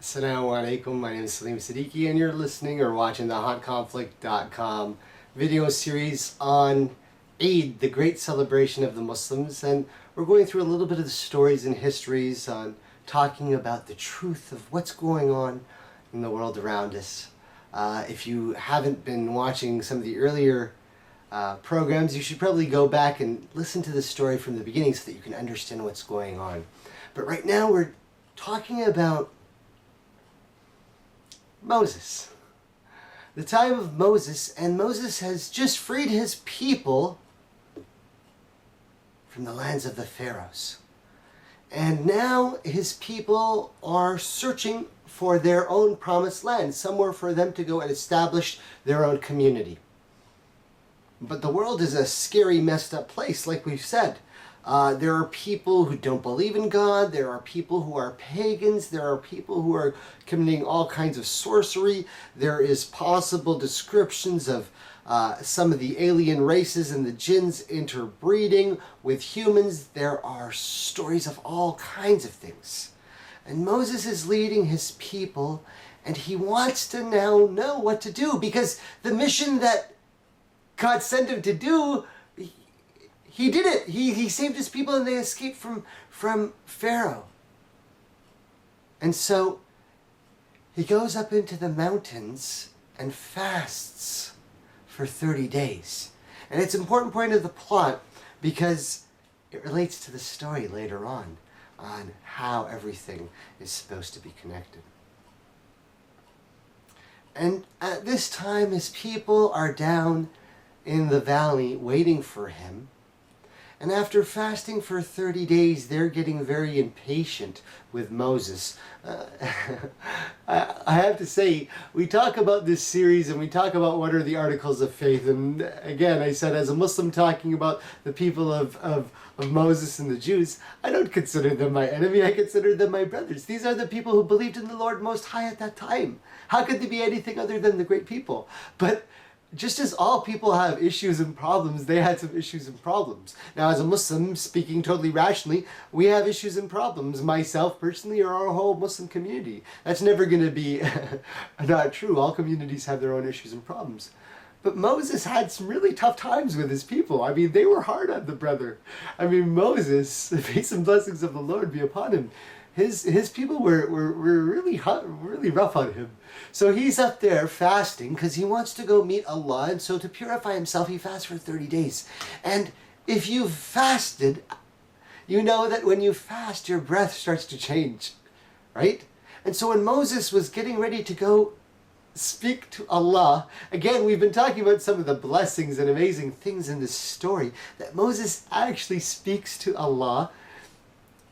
Assalamu alaikum, my name is Salim Siddiqui and you're listening or watching the hotconflict.com video series on Eid, the great celebration of the Muslims, and we're going through a little bit of the stories and histories on talking about the truth of what's going on in the world around us. If you haven't been watching some of the earlier programs, you should probably go back and listen to the story from the beginning so that you can understand what's going on. But right now we're talking about Moses. The time of Moses, and Moses has just freed his people from the lands of the pharaohs. And now his people are searching for their own promised land, somewhere for them to go and establish their own community. But the world is a scary, messed up place, like we've said. There are people who don't believe in God, there are people who are pagans, there are people who are committing all kinds of sorcery, there is possible descriptions of some of the alien races and the jinns interbreeding with humans. There are stories of all kinds of things. And Moses is leading his people, and he wants to now know what to do, because the mission that God sent him to do, he did it. He saved his people and they escaped from Pharaoh. And so he goes up into the mountains and fasts for 30 days. And it's an important point of the plot because it relates to the story later on how everything is supposed to be connected. And at this time, his people are down in the valley waiting for him. And after fasting for 30 days, they're getting very impatient with Moses. I have to say, we talk about this series and we talk about what are the articles of faith. And again, I said, as a Muslim talking about the people of Moses and the Jews, I don't consider them my enemy. I consider them my brothers. These are the people who believed in the Lord Most High at that time. How could they be anything other than the great people? But just as all people have issues and problems, they had some issues and problems. Now, as a Muslim, speaking totally rationally, we have issues and problems, myself personally or our whole Muslim community. That's never going to be not true. All communities have their own issues and problems. But Moses had some really tough times with his people. I mean, they were hard on the brother. I mean, Moses, the peace and blessings of the Lord be upon him, his people were really hot, really rough on him. So he's up there fasting because he wants to go meet Allah, and so to purify himself he fasts for 30 days. And if you've fasted, you know that when you fast your breath starts to change, right? And so when Moses was getting ready to go speak to Allah, again, we've been talking about some of the blessings and amazing things in this story, that Moses actually speaks to Allah.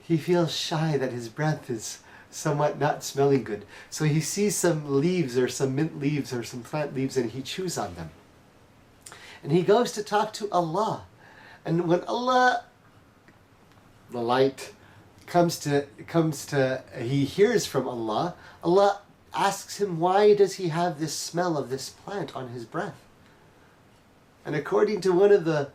He feels shy that his breath is somewhat not smelling good. So he sees some leaves or some mint leaves or some plant leaves and he chews on them. And he goes to talk to Allah. And when Allah, the light, he hears from Allah, Allah asks him, why does he have this smell of this plant on his breath? And according to one of the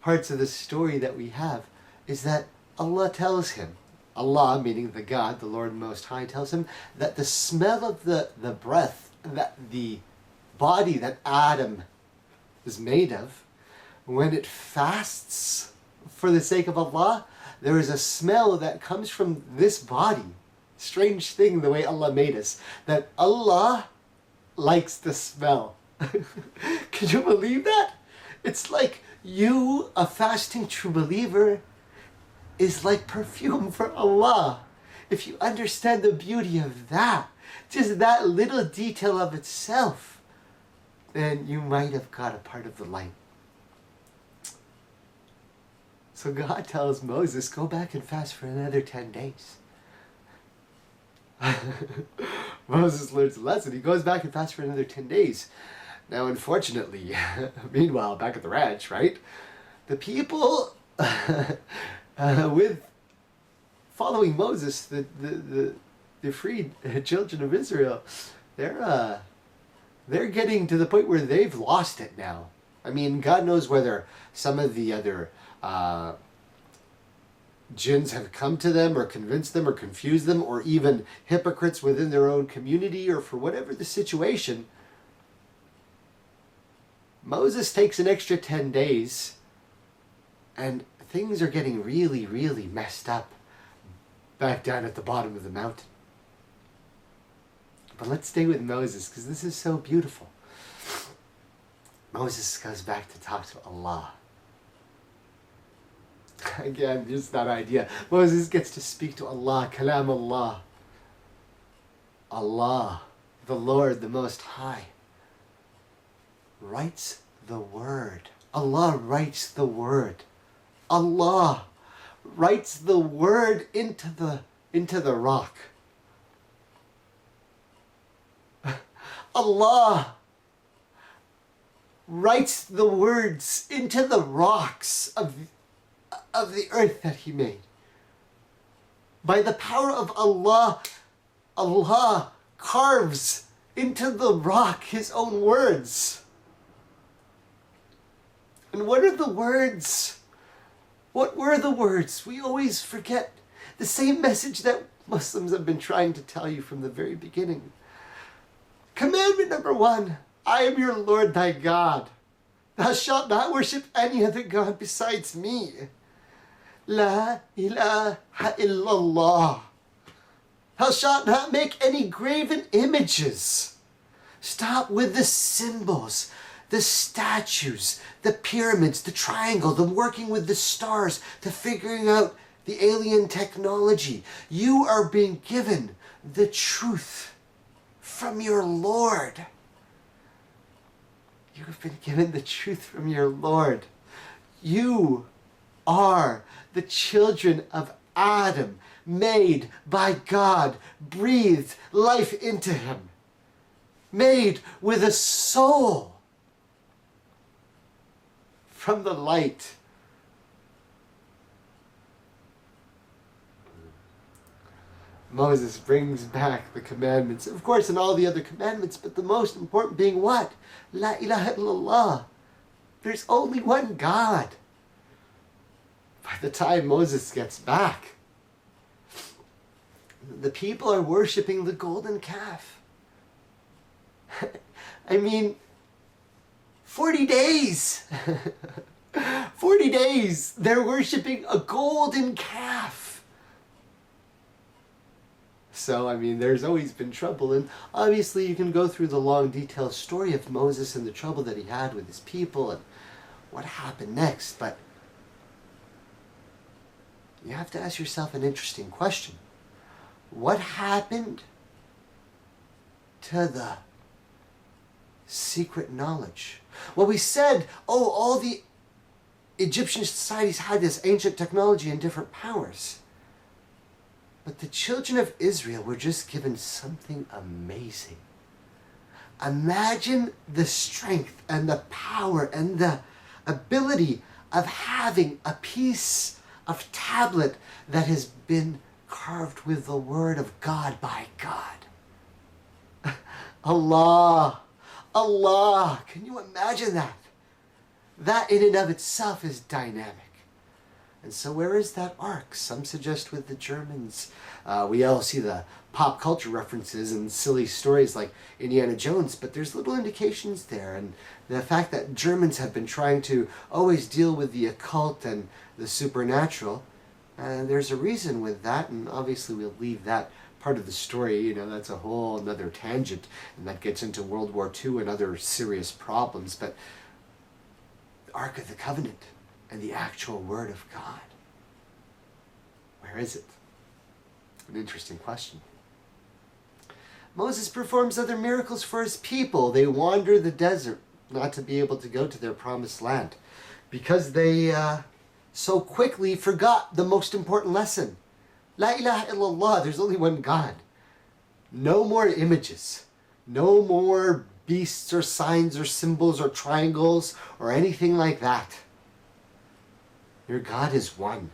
parts of the story that we have, is that Allah tells him, Allah, meaning the God, the Lord Most High, tells him that the smell of the breath, that the body that Adam is made of, when it fasts for the sake of Allah, there is a smell that comes from this body. Strange thing, the way Allah made us, that Allah likes the smell. Can you believe that? It's like you, a fasting true believer, is like perfume for Allah. If you understand the beauty of that, just that little detail of itself, then you might have got a part of the light. So God tells Moses, go back and fast for another 10 days. Moses learns a lesson. He goes back and fasts for another 10 days. Now, unfortunately, meanwhile, back at the ranch, right? The people with following Moses, the freed children of Israel, they're getting to the point where they've lost it now. I mean, God knows whether some of the other jinns have come to them or convinced them or confused them, or even hypocrites within their own community, or for whatever the situation, Moses takes an extra 10 days and things are getting really, really messed up back down at the bottom of the mountain. But let's stay with Moses, because this is so beautiful. Moses goes back to talk to Allah. Again, just that idea. Moses gets to speak to Allah, Kalam Allah. Allah, the Lord, the Most High, writes the word. Allah writes the word. Allah writes the word into the rock. Allah writes the words into the rocks of the earth that He made. By the power of Allah, Allah carves into the rock His own words. And what are the words? What were the words? We always forget the same message that Muslims have been trying to tell you from the very beginning. Commandment number 1, I am your Lord thy God. Thou shalt not worship any other God besides me. La ilaha illallah. Thou shalt not make any graven images. Stop with the symbols, the statues, the pyramids, the triangle, the working with the stars, the figuring out the alien technology. You are being given the truth from your Lord. You have been given the truth from your Lord. You are the children of Adam, made by God, breathed life into him, made with a soul from the light. Moses brings back the commandments, of course, and all the other commandments, but the most important being what? La ilaha illallah. There's only one God. By the time Moses gets back, the people are worshiping the golden calf. I mean, 40 days. 40 days they're worshiping a golden calf. So, I mean, there's always been trouble, and obviously you can go through the long, detailed story of Moses and the trouble that he had with his people and what happened next, but you have to ask yourself an interesting question. What happened to the secret knowledge? Well, we said, all the Egyptian societies had this ancient technology and different powers. But the children of Israel were just given something amazing. Imagine the strength and the power and the ability of having a piece of tablet that has been carved with the word of God by God. Allah. Allah. Can you imagine that? That in and of itself is dynamic. And so where is that ark? Some suggest with the Germans. We all see the pop culture references and silly stories like Indiana Jones, but there's little indications there. And the fact that Germans have been trying to always deal with the occult and the supernatural, there's a reason with that, and obviously we'll leave that part of the story, that's a whole another tangent, and that gets into World War II and other serious problems. But the Ark of the Covenant and the actual Word of God, where is it? An interesting question. Moses performs other miracles for his people. They wander the desert, not to be able to go to their promised land, because they so quickly forgot the most important lesson. La ilaha illallah, there's only one God. No more images. No more beasts or signs or symbols or triangles or anything like that. Your God is one.